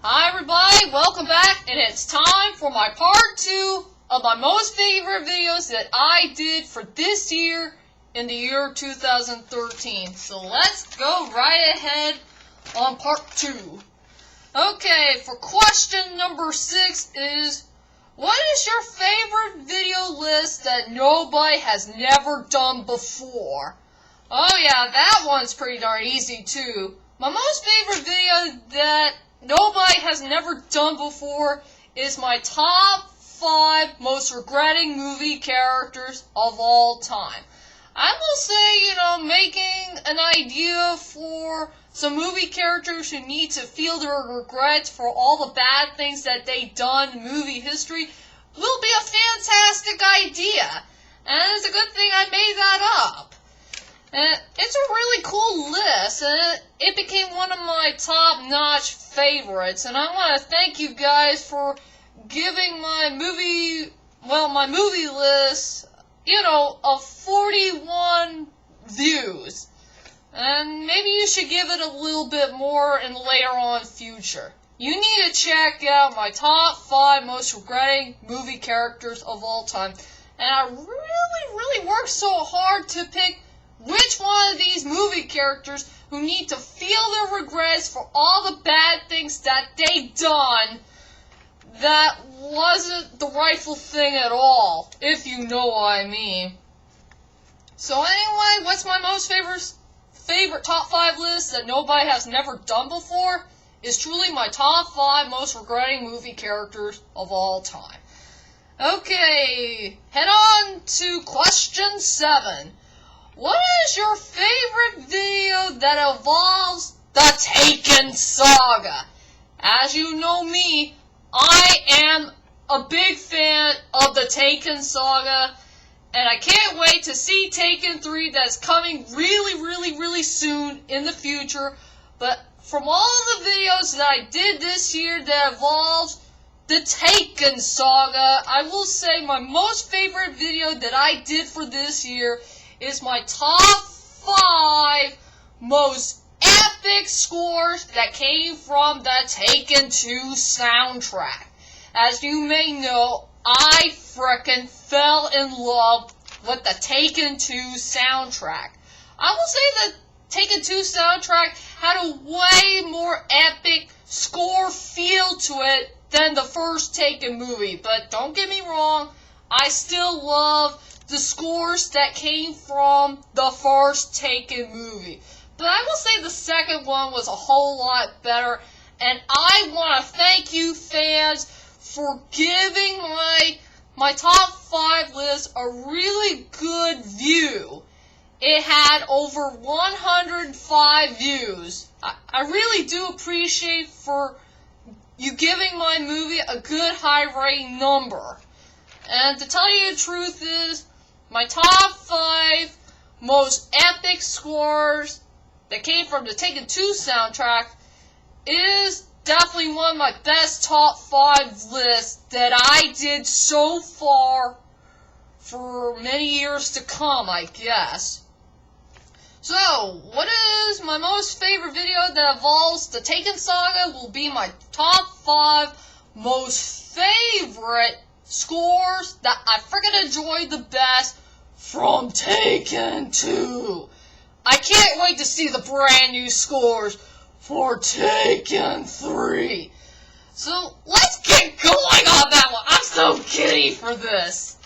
Hi everybody, welcome back, and it's time for my part 2 of my most favorite videos that I did for this year in the year 2013. So let's go right ahead on part 2. Okay, for question number 6 is, what is your favorite video list that nobody has never done before? Oh yeah, that one's pretty darn easy too. My most favorite video that nobody has never done before is my top 5 most regretting movie characters of all time. I will say, making an idea for some movie characters who need to feel their regrets for all the bad things that they've done in movie history will be a fantastic idea. And it's a good thing I made that up. And it's a really cool list, and it became one of my top-notch favorites. And I want to thank you guys for giving my movie list, a 41 views. And maybe you should give it a little bit more in later on future. You need to check out my top 5 most regretting movie characters of all time. And I really worked so hard to pick which one of these movie characters who need to feel their regrets for all the bad things that they done that wasn't the rightful thing at all, if you know what I mean. So anyway, what's my most favorite top 5 list that nobody has never done before is truly my top 5 most regretting movie characters of all time. Okay, head on to question 7. What is your favorite video that involves the Taken saga? As you know me, I am a big fan of the Taken saga, and I can't wait to see Taken 3 that's coming really soon in the future. But from all the videos that I did this year that involves the Taken saga, I will say my most favorite video that I did for this year is my top 5 most epic scores that came from the Taken 2 soundtrack. As you may know, I frickin' fell in love with the Taken 2 soundtrack. I will say the Taken 2 soundtrack had a way more epic score feel to it than the first Taken movie, but don't get me wrong, I still love the scores that came from the first Taken movie. But I will say the second one was a whole lot better, and I want to thank you fans for giving my top 5 list a really good view. It had over 105 views. I really do appreciate for you giving my movie a good high rating number. And to tell you the truth is, my top 5 most epic scores that came from the Taken 2 soundtrack is definitely one of my best top 5 lists that I did so far for many years to come, I guess. So, what is my most favorite video that involves the Taken saga will be my top 5 most favorite scores that I freaking enjoyed the best from Taken 2. I can't wait to see the brand new scores for Taken 3. So let's get going on that one. I'm so giddy for this.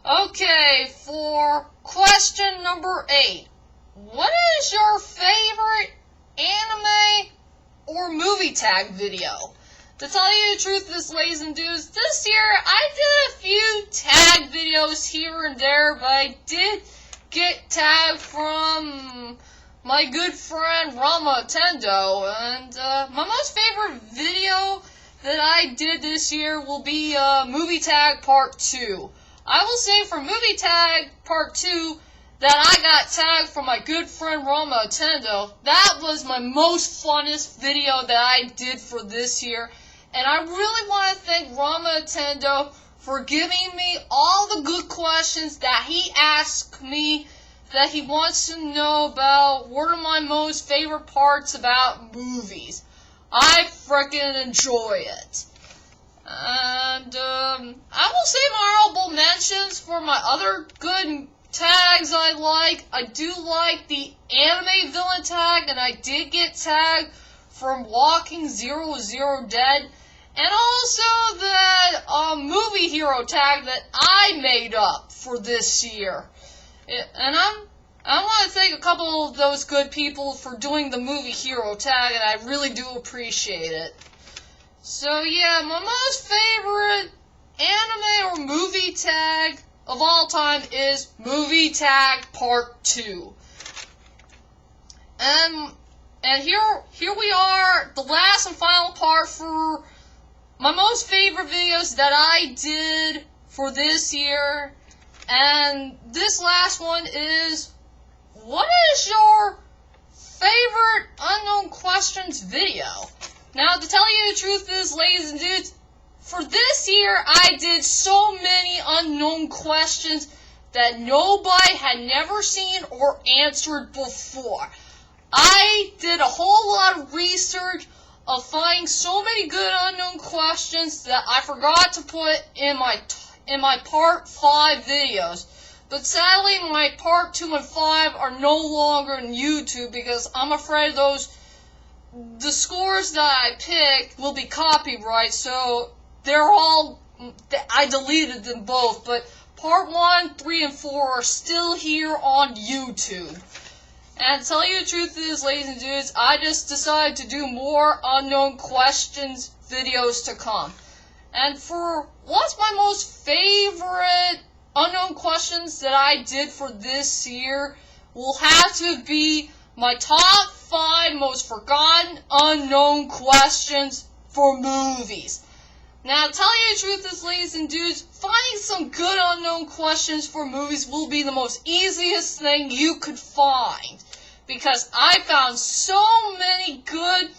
Okay, for question number 8. What is your favorite anime or movie tag video? To tell you the truth, ladies and dudes, this year I did a few tag videos here and there, but I did get tagged from my good friend Rama Tendo, and my most favorite video that I did this year will be Movie Tag Part 2. I will say for Movie Tag Part 2 that I got tagged from my good friend Rama Tendo, that was my most funnest video that I did for this year. And I really want to thank Rama Tendo for giving me all the good questions that he asked me that he wants to know about what are my most favorite parts about movies. I frickin' enjoy it. And, I will say my honorable mentions for my other good tags I like. I do like the anime villain tag, and I did get tagged from Walking 00 Dead. And also that movie hero tag that I made up for this year. And I want to thank a couple of those good people for doing the movie hero tag, and I really do appreciate it. So yeah, my most favorite anime or movie tag of all time is Movie Tag Part 2. And here we are, the last and final part for my most favorite videos that I did for this year. And this last one is, what is your favorite unknown questions video? Now, to tell you the truth is, ladies and dudes, for this year, I did so many unknown questions that nobody had never seen or answered before. I did a whole lot of research of finding so many good unknown questions that I forgot to put in my part 5 videos. But sadly, my part 2 and 5 are no longer on YouTube because I'm afraid the scores that I picked will be copyright, so I deleted them both, but part 1, 3, and 4 are still here on YouTube. And to tell you the truth is, ladies and dudes, I just decided to do more unknown questions videos to come. And for what's my most favorite unknown questions that I did for this year will have to be my top 5 most forgotten unknown questions for movies. Now, to tell you the truth is, ladies and dudes, finding some good unknown questions for movies will be the most easiest thing you could find. Because I found so many good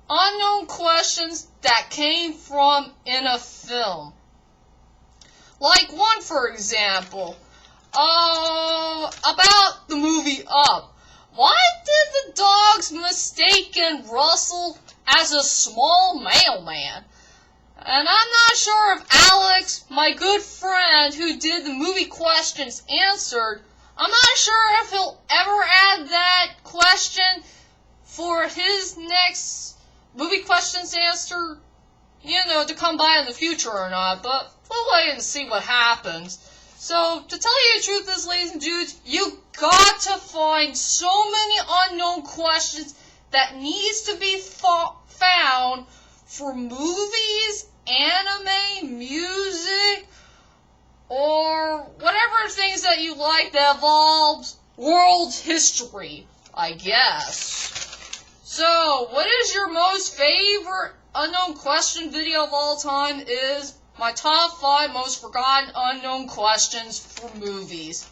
unknown questions that came from in a film. Like one, for example, about the movie Up. Why did the dogs mistaken Russell as a small mailman? And I'm not sure if Alex, my good friend who did the movie questions, answered. I'm not sure if he'll ever add that question for his next movie questions answer, to come by in the future or not, but we'll wait and see what happens. So, to tell you the truth is, ladies and dudes, you got to find so many unknown questions that needs to be found for movies, anime, music, or whatever things that you like that involves world history, I guess. So, what is your most favorite unknown question video of all time is my top 5 most forgotten unknown questions for movies.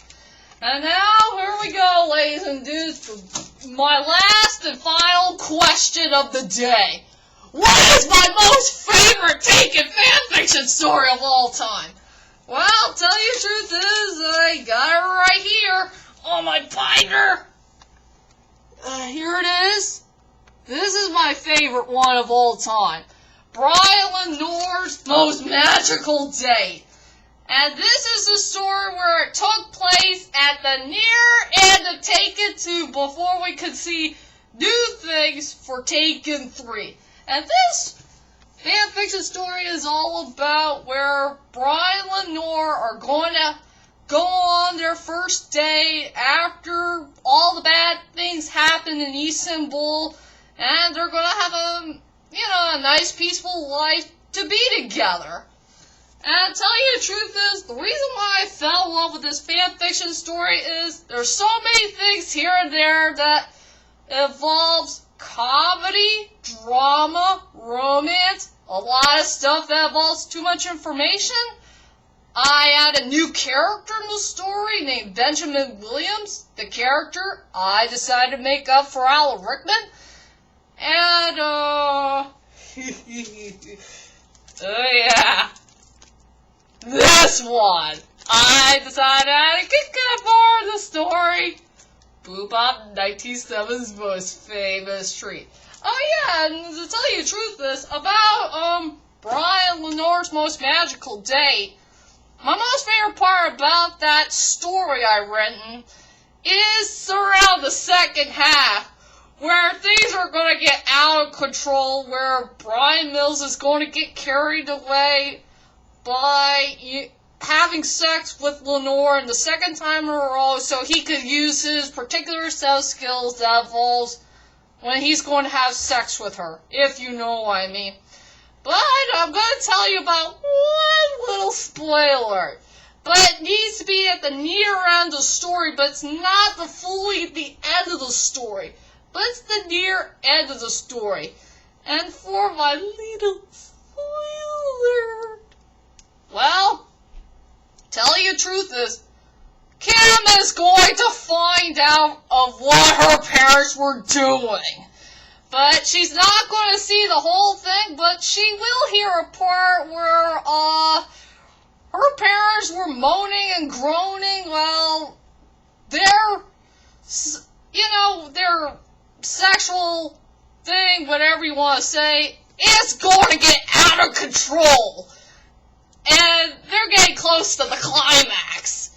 And now, here we go, ladies and dudes, for my last and final question of the day. What is my most favorite taken fanfiction story of all time? Well, tell you the truth is, I got it right here on my binder. Here it is. This is my favorite one of all time. Brian Lenore's Most Magical Date. And this is the story where it took place at the near end of Taken 2 before we could see new things for Taken 3. And this fanfiction story is all about where Brian Lenore are going to go on their first date after all the bad things happen in Istanbul, and they're going to have a nice peaceful life to be together. And to tell you the truth is, the reason why I fell in love with this fanfiction story is there's so many things here and there that involves comedy, drama, romance, a lot of stuff that involves too much information. I add a new character in the story named Benjamin Williams, the character I decided to make up for Alan Rickman. And, oh yeah, this one, I decided I had to kick that part of the story. BooBop1987's most famous treat. Oh yeah, and to tell you the truth is, about, Brian Lenore's Most Magical Date, my most favorite part about that story I've written is around the second half, where things are going to get out of control, where Brian Mills is going to get carried away by having sex with Lenore and the second time in a row, so he could use his particular set of skills that involves when he's going to have sex with her, if you know what I mean. But I'm going to tell you about one little spoiler. But it needs to be at the near end of the story, but it's not fully the end of the story. But it's the near end of the story. And for my little spoiler, well, tell you the truth is, Kim is going to find out of what her parents were doing. But she's not going to see the whole thing, but she will hear a part where, her parents were moaning and groaning while their sexual thing, whatever you want to say, is going to get out of control. And they're getting close to the climax.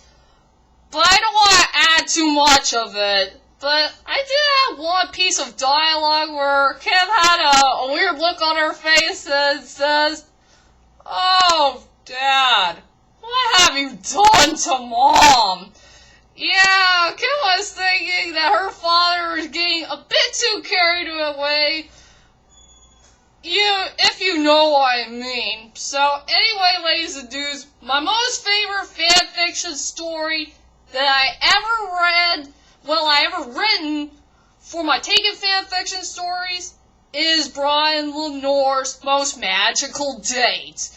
But I don't want to add too much of it. But I did have one piece of dialogue where Kim had a weird look on her face and says, "Oh, Dad, what have you done to Mom?" Yeah, Kim was thinking that her father was getting a bit too carried away. If you know what I mean. So, anyway, ladies and dudes, my most favorite fanfiction story that I ever written for my Taken Fanfiction stories is Brian Lenore's Most Magical Date.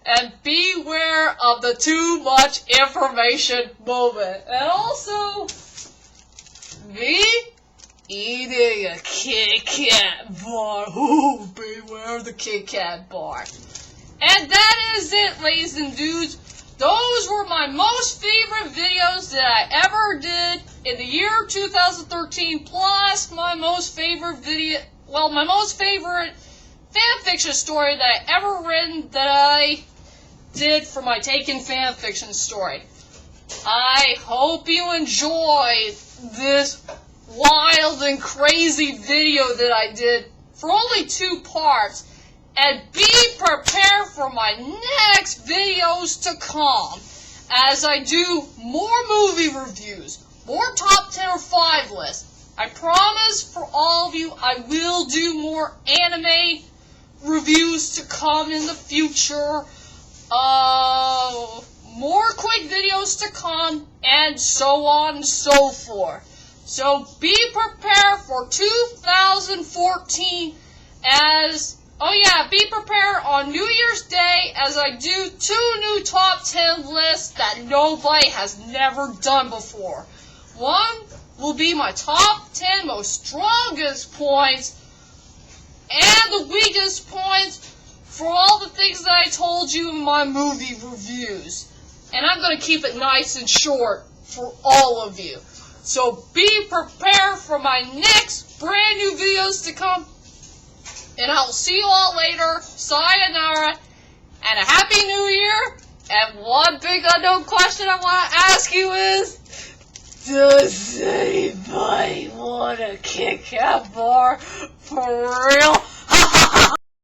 And beware of the too much information moment. And also, me eating a Kit Kat bar. Ooh, beware the Kit Kat bar. And that is it, ladies and dudes. Those were my most favorite videos that I ever did in the year 2013, plus my most favorite fanfiction story that I ever written that I did for my Taken Fanfiction story. I hope you enjoyed this wild and crazy video that I did for only 2 parts. And be prepared for my next videos to come, as I do more movie reviews, more top 10 or 5 lists. I promise for all of you I will do more anime reviews to come in the future, more quick videos to come, and so on and so forth. So be prepared for 2014 be prepared on New Year's Day as I do 2 new top 10 lists that nobody has never done before. One will be my top 10 most strongest points and the weakest points for all the things that I told you in my movie reviews. And I'm going to keep it nice and short for all of you. So be prepared for my next brand new videos to come. And I'll see you all later. Sayonara. And a Happy New Year. And one big unknown question I want to ask you is, does anybody want a Kit Kat bar for real?